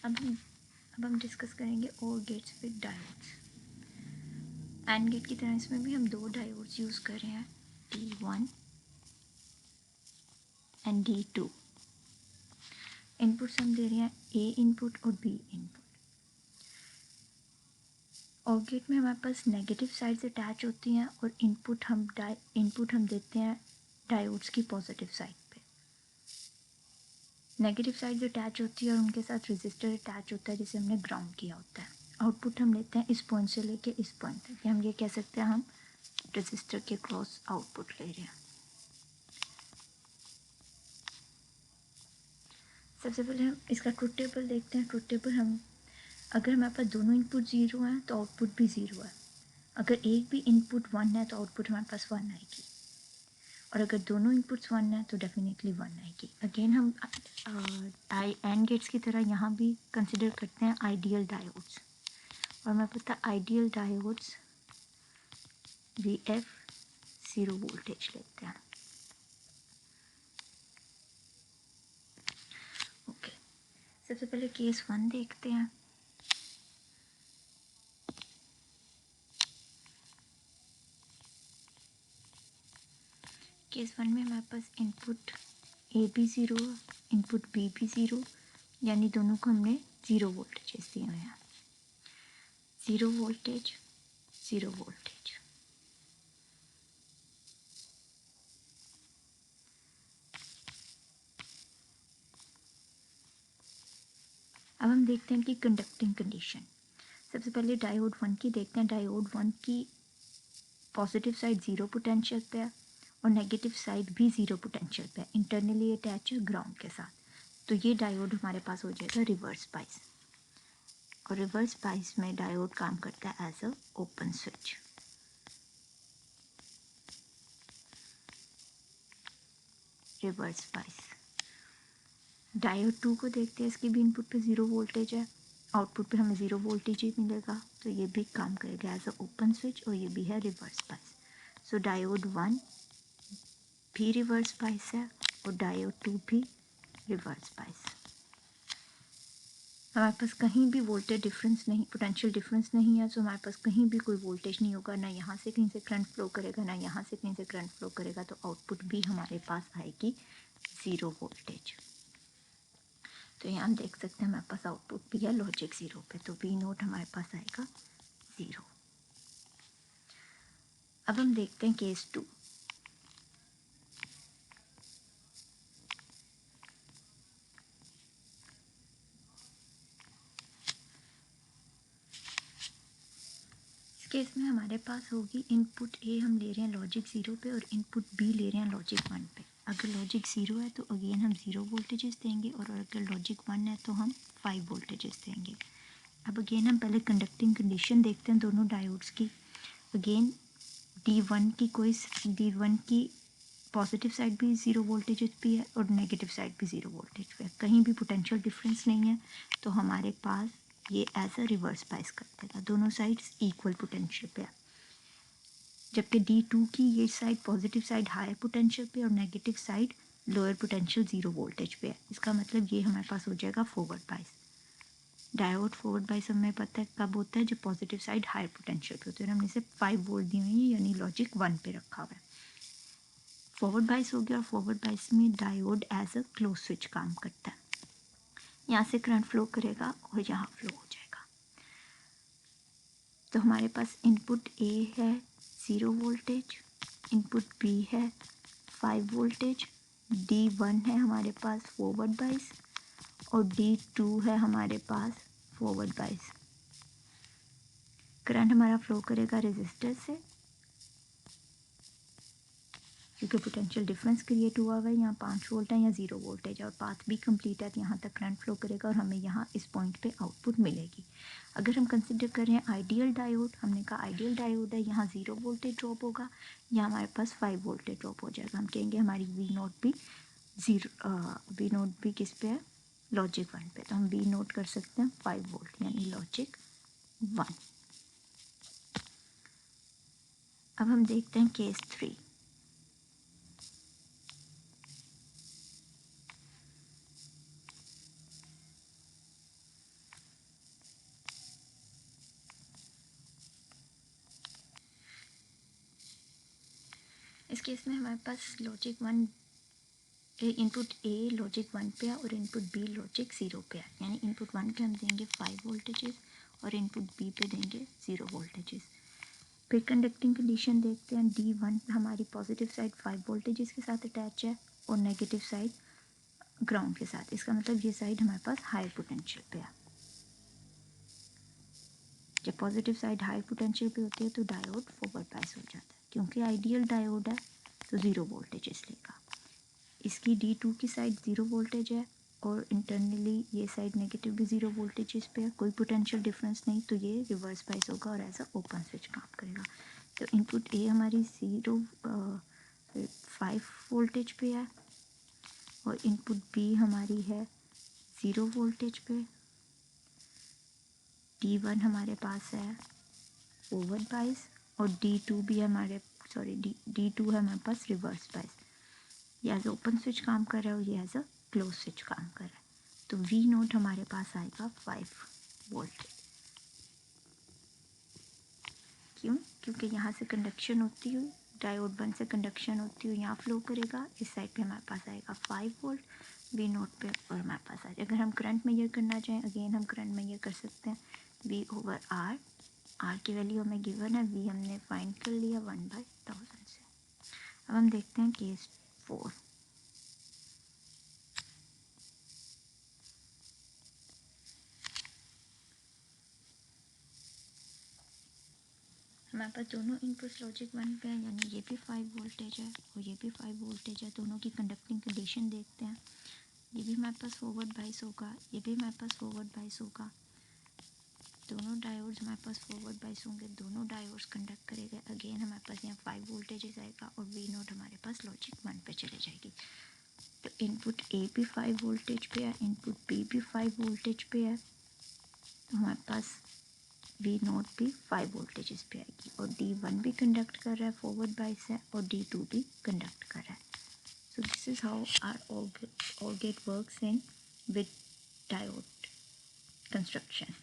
अब हम डिस्कस करेंगे OR gates with diodes. AND gate की तरह इसमें भी हम दो डायोड्स यूज़ कर रहे हैं, D1 एंड D2। इनपुट्स हम दे रहे हैं A इनपुट और B इनपुट। और गेट में हमारे पास नेगेटिव साइड्स अटैच होती हैं और इनपुट हम देते हैं डायोड्स की पॉजिटिव साइड पे। नेगेटिव साइड्स अटैच होती है और उनके साथ रेजिस्टर अटैच होता है जिसे हमने ग्राउंड किया होता है। आउटपुट हम लेते हैं इस पॉइंट से लेके इस पॉइंट तक, हम ये कह सकते हैं हम रेजिस्टर के क्रॉस आउटपुट ले रहे हैं। सबसे पहले हम इसका ट्रुथ टेबल देखते हैं। ट्रुथ टेबल अगर हमारे पास दोनों इनपुट ज़ीरो हैं तो आउटपुट भी ज़ीरो है। अगर एक भी इनपुट वन है तो आउटपुट हमारे पास वन आएगी, और अगर दोनों इनपुट्स वन है तो डेफिनेटली वन आएगी। अगेन हम एंड गेट्स की तरह यहाँ भी कंसिडर करते हैं आइडियल डायोड्स, और हमें पता है आइडियल डायोड्स VF 0 वोल्टेज लेते हैं। ओके, सबसे पहले केस 1 देखते हैं। केस 1 में हमारे पास इनपुट A भी ज़ीरो, इनपुट B भी ज़ीरो, यानी दोनों को हमने ज़ीरो वोल्टेजेस दिए हुए हैं। Zero voltage, zero voltage. अब हम देखते हैं कि कंडक्टिंग कंडीशन। सबसे पहले डायोड 1 की देखते हैं। डायोड 1 की पॉजिटिव साइड ज़ीरो पोटेंशियल पे है और नेगेटिव साइड भी ज़ीरो पोटेंशियल पे है, इंटरनली अटैच है ग्राउंड के साथ। तो ये डायोड हमारे पास हो जाएगा रिवर्स बाइस, और रिवर्स बाइस में डायोड काम करता है as a open switch. Reverse bias. Diode 2 को देखते हैं। इसकी भी इनपुट पे ज़ीरो वोल्टेज है, आउटपुट पे हमें ज़ीरो वोल्टेज ही मिलेगा, तो ये भी काम करेगा एज अ ओपन स्विच, और ये भी है रिवर्स बाइस। सो डायोड 1 भी रिवर्स बाइस है और डायोड 2 भी रिवर्स बाइस। हमारे पास कहीं भी वोल्टेज डिफरेंस नहीं, पोटेंशियल डिफरेंस नहीं है, तो हमारे पास कहीं भी कोई वोल्टेज नहीं होगा, ना यहाँ से कहीं से करंट फ्लो करेगा, ना यहाँ से कहीं से करंट फ्लो करेगा, तो आउटपुट भी हमारे पास आएगी ज़ीरो वोल्टेज। तो यहाँ हम देख सकते हैं हमारे पास आउटपुट भी है लॉजिक ज़ीरो पे, तो V नोट हमारे पास आएगा ज़ीरो। अब हम देखते हैं केस 2। इस केस में हमारे पास होगी इनपुट A हम ले रहे हैं लॉजिक ज़ीरो पे और इनपुट B ले रहे हैं लॉजिक 1 पे। अगर लॉजिक ज़ीरो है तो अगेन हम ज़ीरो वोल्टेजेस देंगे, और अगर लॉजिक 1 है तो हम 5 वोल्टेजेस देंगे। अब अगेन हम पहले कंडक्टिंग कंडीशन देखते हैं दोनों डायोड्स की। अगेन D1 की पॉजिटिव साइड भी ज़ीरो वोल्टेज भी है और नेगेटिव साइड भी ज़ीरो वोल्टेज पे है, कहीं भी पोटेंशियल डिफरेंस नहीं है, तो हमारे पास ये एज अ रिवर्स बाइस कर देगा, दोनों साइड्स इक्वल पोटेंशियल पे है। जबकि D2 की ये side positive side higher potential पे और negative side lower potential zero voltage पे है। इसका मतलब ये हमारे पास हो जाएगा फॉरवर्ड बाइस। डायोड फॉरवर्ड बाइस हमें पता है कब होता है, जब पॉजिटिव साइड हायर पोटेंशियल पे होती है। हमने इसे 5 वोल्ट दी हुई है, यानी लॉजिक 1 पे रखा हुआ है। फॉरवर्ड बाइस हो गया, और फॉरवर्ड बाइस में diode as a close switch काम करता है। यहाँ से करंट फ्लो करेगा और यहाँ फ्लो हो जाएगा। तो हमारे पास इनपुट A है ज़ीरो वोल्टेज, इनपुट B है 5 वोल्टेज, D1 है हमारे पास फॉरवर्ड बाइस, और D2 है हमारे पास फॉरवर्ड बाइस। करंट हमारा फ्लो करेगा रेजिस्टर से, क्योंकि पोटेंशियल डिफरेंस क्रिएट हुआ हुआ है। यहाँ 5 वोल्ट है, यहाँ ज़ीरो वोल्टेज है, और पाथ भी कंप्लीट है, तो यहाँ तक करंट फ्लो करेगा और हमें यहाँ इस पॉइंट पे आउटपुट मिलेगी। अगर हम कंसिडर करें आइडियल डायोड, हमने कहा आइडियल डायोड है, यहाँ ज़ीरो वोल्टेज ड्रॉप होगा, यहाँ हमारे पास 5 वोल्टेज ड्रॉप हो जाएगा। हम कहेंगे हमारी V नोट भी किस पे है, लॉजिक 1 पे, तो हम V नोट कर सकते हैं 5 वोल्ट, यानी लॉजिक 1। अब हम देखते हैं केस 3। इस केस में हमारे पास लॉजिक 1 इनपुट ए लॉजिक 1 पे है और इनपुट बी लॉजिक 0 पे है, यानी इनपुट 1 पे हम देंगे 5 वोल्टेजेस और इनपुट बी पे देंगे 0 वोल्टेजेस। फिर कंडक्टिंग कंडीशन देखते हैं, D1 हमारी पॉजिटिव साइड 5 वोल्टेजेस के साथ अटैच है और नेगेटिव साइड ग्राउंड के साथ। इसका मतलब ये साइड हमारे पास हाई पोटेंशियल पे है। जब पॉजिटिव साइड हाई पोटेंशियल पे होती है तो डायोड फॉरवर्ड बायस हो जाता है, क्योंकि आइडियल डायोड है तो 0 वोल्टेजेस लेगा। इसकी D2 की साइड 0 वोल्टेज है और इंटरनली ये साइड नेगेटिव भी 0 वोल्टेजेस पे है, कोई पोटेंशियल डिफरेंस नहीं, तो ये रिवर्स बायस होगा और एज अ ओपन स्विच काम करेगा। तो इनपुट ए हमारी 5 वोल्टेज पे है और इनपुट बी हमारी है 0 वोल्टेज पे। D1 हमारे पास है फॉरवर्ड बायस और D2 भी हमारे D2 है हमारे पास रिवर्स बायस। ये एज ओपन स्विच काम कर रहा है और ये एज अ क्लोज स्विच काम कर रहा है। तो V नोट हमारे पास आएगा 5 वोल्ट। क्यों? क्योंकि यहाँ से कंडक्शन होती हुई डायोड 1 से कंडक्शन होती हुई यहाँ फ्लो करेगा, इस साइड पे हमारे पास आएगा 5 वोल्ट V नोट पे और हमारे पास आएगा। अगर हम करंट मेजर करना चाहें, अगेन हम करंट मेजर कर सकते हैं V/R। R की वैल्यू हमें गिवन है, V हमने फाइंड कर लिया 1/1000 से। अब हम देखते हैं केस 4। हमारे पास दोनों इनपुट्स लॉजिक 1 पे है, यानी ये भी 5 वोल्टेज है और ये भी 5 वोल्टेज है। दोनों की कंडक्टिंग कंडीशन देखते हैं। ये भी हमारे पास फॉरवर्ड बायस होगा, ये भी हमारे पास फॉरवर्ड बायस होगा। दोनों डायोड्स हमारे पास फॉरवर्ड बायस होंगे, दोनों डायोड्स कंडक्ट करेंगे। अगेन हमारे पास यहाँ 5 वोल्टेजेस आएगा और V नोट हमारे पास लॉजिक 1 पे चले जाएगी। तो इनपुट ए भी 5 वोल्टेज पे है, इनपुट बी भी 5 वोल्टेज पे है, तो हमारे पास V नोट भी 5 वोल्टेजेस पे आएगी और D1 भी कंडक्ट कर रहा है, फॉरवर्ड बायस है, और D2 भी कंडक्ट कर रहा है। So this is how our OR gate works in with diode construction.